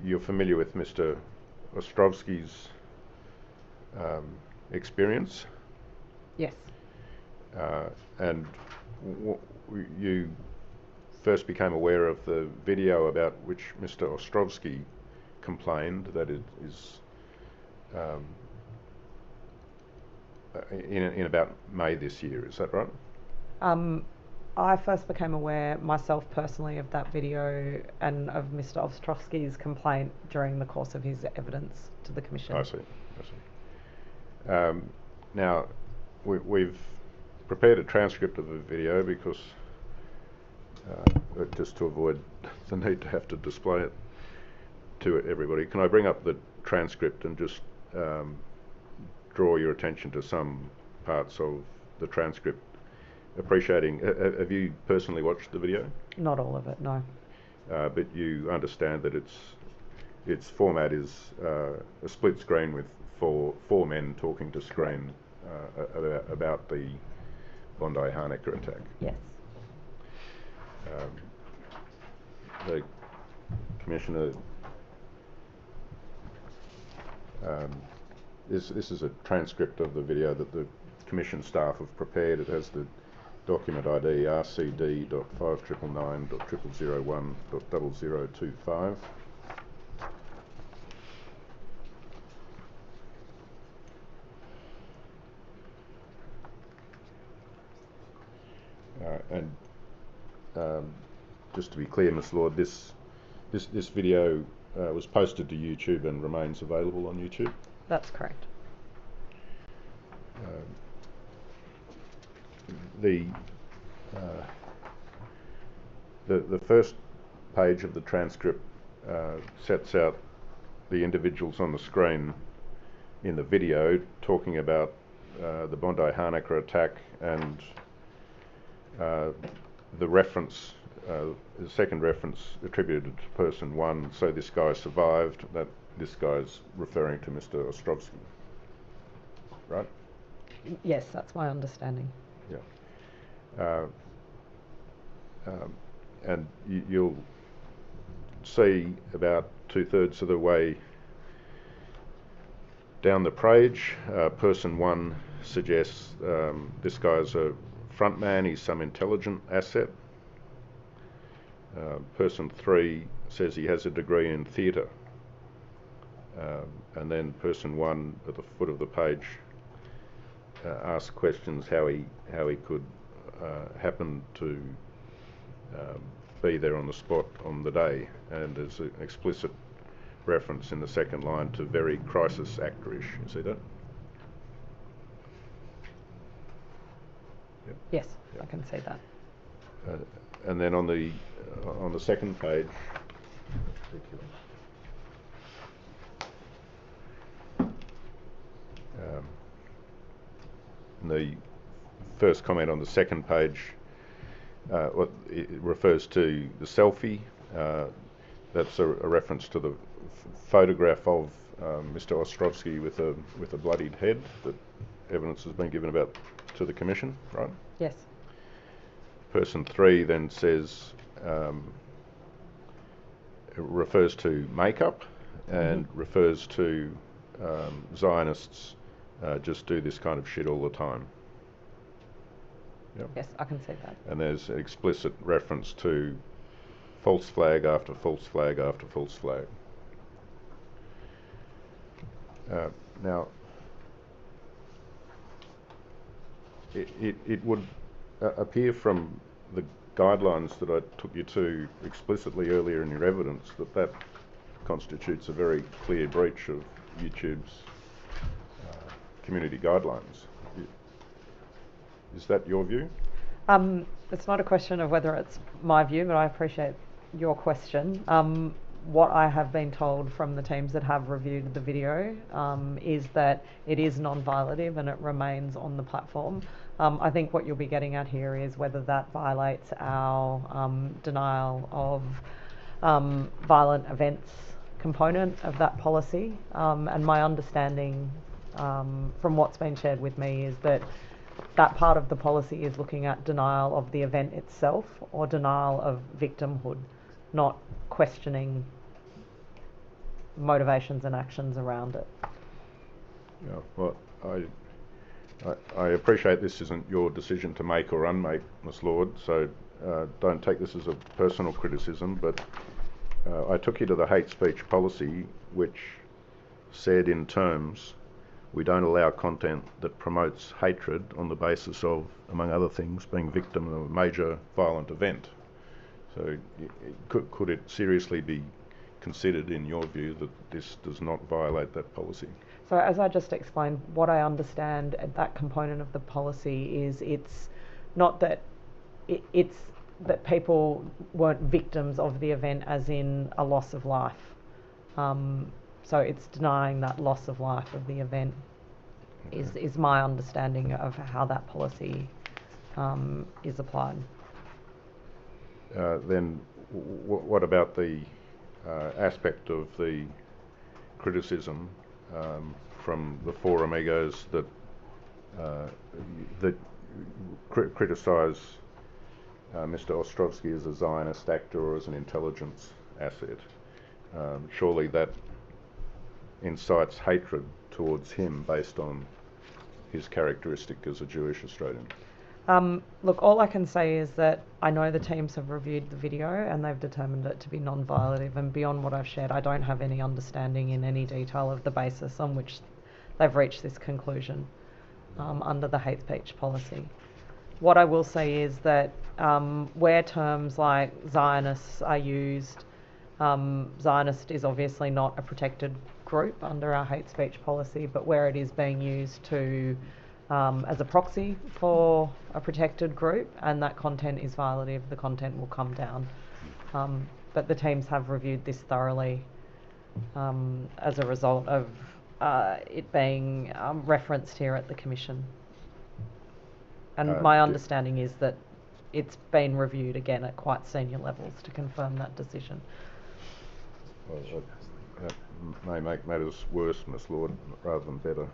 you're familiar with Mr. Ostrovsky's experience? Yes. And you first became aware of the video about which Mr. Ostrovsky complained, that it is in about May this year, is that right? I first became aware myself personally of that video and of Mr. Ostrovsky's complaint during the course of his evidence to the Commission. I see. Now, we've prepared a transcript of the video because just to avoid the need to have to display it to everybody. Can I bring up the transcript and just draw your attention to some parts of the transcript? Appreciating, have you personally watched the video? Not all of it, no. But you understand that its format is a split screen with four men talking to screen about the Bondi Harnacker attack. Yes. The Commissioner, this is a transcript of the video that the Commission staff have prepared. It has the document ID RCD.599.001.0025. Just to be clear, Ms. Lord, this video was posted to YouTube and remains available on YouTube? That's correct. The first page of the transcript sets out the individuals on the screen in the video talking about the Bondi Harnacker attack, and the reference, the second reference attributed to person one, so this guy survived, that this guy's referring to Mr. Ostrovsky, right? Yes, that's my understanding. Yeah. And you'll see about 2/3 of the way down the page, person one suggests this guy's a front man, he's some intelligent asset. Person three says he has a degree in theatre. And then person one at the foot of the page asks questions how he could happen to be there on the spot on the day, and there's an explicit reference in the second line to very crisis actor-ish. You see that? Yep. Yes, yep. I can see that. And then on the second page, the first comment on the second page, it refers to the selfie. That's a reference to the photograph of Mr. Ostrovsky with a bloodied head that evidence has been given about to the Commission, right? Yes. Person three then says, refers to makeup and refers to Zionists just do this kind of shit all the time. Yep. Yes, I can see that. And there's an explicit reference to false flag after false flag after false flag. Now, it would appear from the guidelines that I took you to explicitly earlier in your evidence that constitutes a very clear breach of YouTube's community guidelines. Is that your view? It's not a question of whether it's my view, but I appreciate your question. What I have been told from the teams that have reviewed the video is that it is non-violative and it remains on the platform. I think what you'll be getting at here is whether that violates our denial of violent events component of that policy. And my understanding from what's been shared with me is that that part of the policy is looking at denial of the event itself or denial of victimhood, not questioning motivations and actions around it. Yeah, well, I appreciate this isn't your decision to make or unmake, Ms. Lord, so don't take this as a personal criticism, but I took you to the hate speech policy, which said in terms, we don't allow content that promotes hatred on the basis of, among other things, being victim of a major violent event. So could it seriously be considered, in your view, that this does not violate that policy? So as I just explained, what I understand at that component of the policy is it's not that it's that people weren't victims of the event as in a loss of life. So it's denying that loss of life of the event is my understanding of how that policy is applied. Then what about the aspect of the criticism from the four amigos that criticise Mr. Ostrovsky as a Zionist actor or as an intelligence asset? Surely that incites hatred towards him based on his characteristic as a Jewish Australian. Look, all I can say is that I know the teams have reviewed the video and they've determined it to be non-violative, and beyond what I've shared, I don't have any understanding in any detail of the basis on which they've reached this conclusion under the hate speech policy. What I will say is that where terms like Zionists are used, Zionist is obviously not a protected group under our hate speech policy, but where it is being used to as a proxy for a protected group and that content is violative, the content will come down. But the teams have reviewed this thoroughly as a result of it being referenced here at the Commission. And my understanding is that it's been reviewed again at quite senior levels to confirm that decision. Well, that may make matters worse, Ms. Lord, rather than better.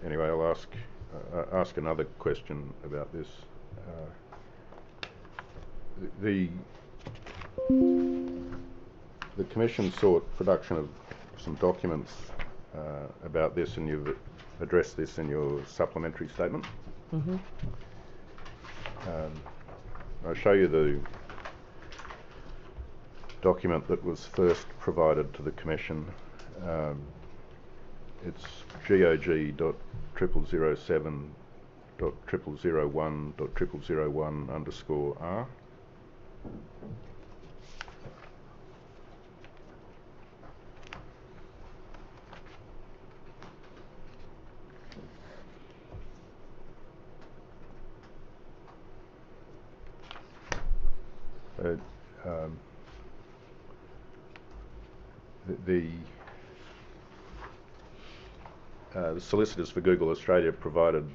Anyway, I'll ask another question about this. The Commission sought production of some documents about this, and you've addressed this in your supplementary statement. Mm-hmm. I'll show you the document that was first provided to the Commission. It's GOG.007.001.001_R. The solicitors for Google Australia provided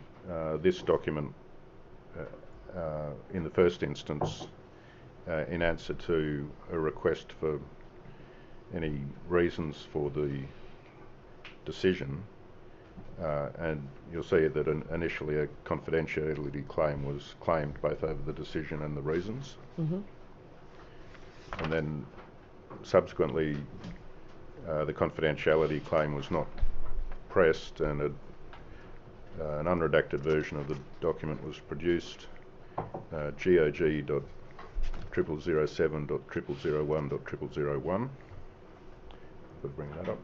this document in the first instance in answer to a request for any reasons for the decision, and you'll see that initially a confidentiality claim was claimed both over the decision and the reasons. Mm-hmm. And then subsequently the confidentiality claim was not pressed, and an unredacted version of the document was produced, GOG.007.001.001. Could bring that up.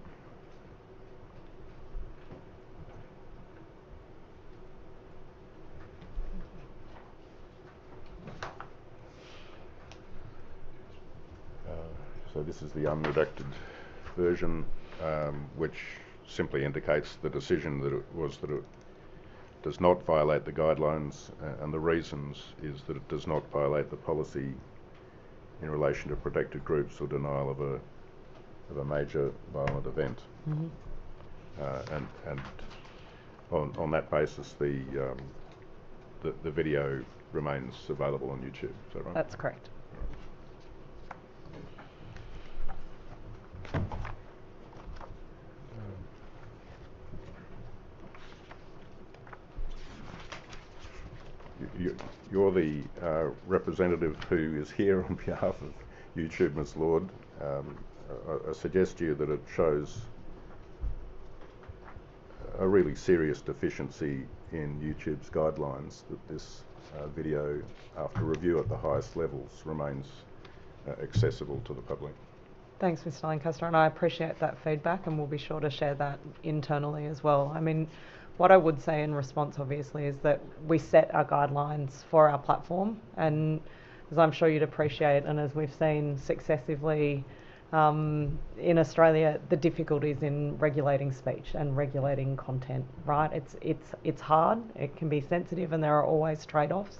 So this is the unredacted version, which simply indicates the decision that it does not violate the guidelines, and the reasons is that it does not violate the policy in relation to protected groups or denial of a major violent event. Mm-hmm. And on that basis, the video remains available on YouTube. Is that right? That's correct. You're the representative who is here on behalf of YouTube, Ms. Lord. I suggest to you that it shows a really serious deficiency in YouTube's guidelines, that this video, after review at the highest levels, remains accessible to the public. Thanks, Mr. Lancaster, and I appreciate that feedback, and we'll be sure to share that internally as well. I mean, what I would say in response, obviously, is that we set our guidelines for our platform, and as I'm sure you'd appreciate, and as we've seen successively in Australia, the difficulties in regulating speech and regulating content, right? It's hard, it can be sensitive, and there are always trade-offs.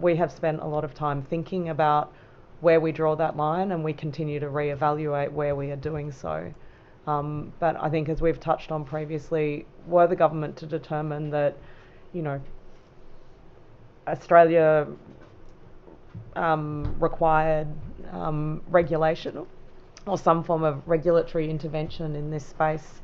We have spent a lot of time thinking about where we draw that line, and we continue to reevaluate where we are doing so. But I think, as we've touched on previously, were the government to determine that, you know, Australia required regulation or some form of regulatory intervention in this space,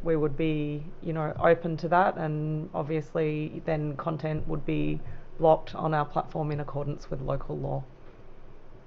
we would be, you know, open to that, and obviously then content would be blocked on our platform in accordance with local law.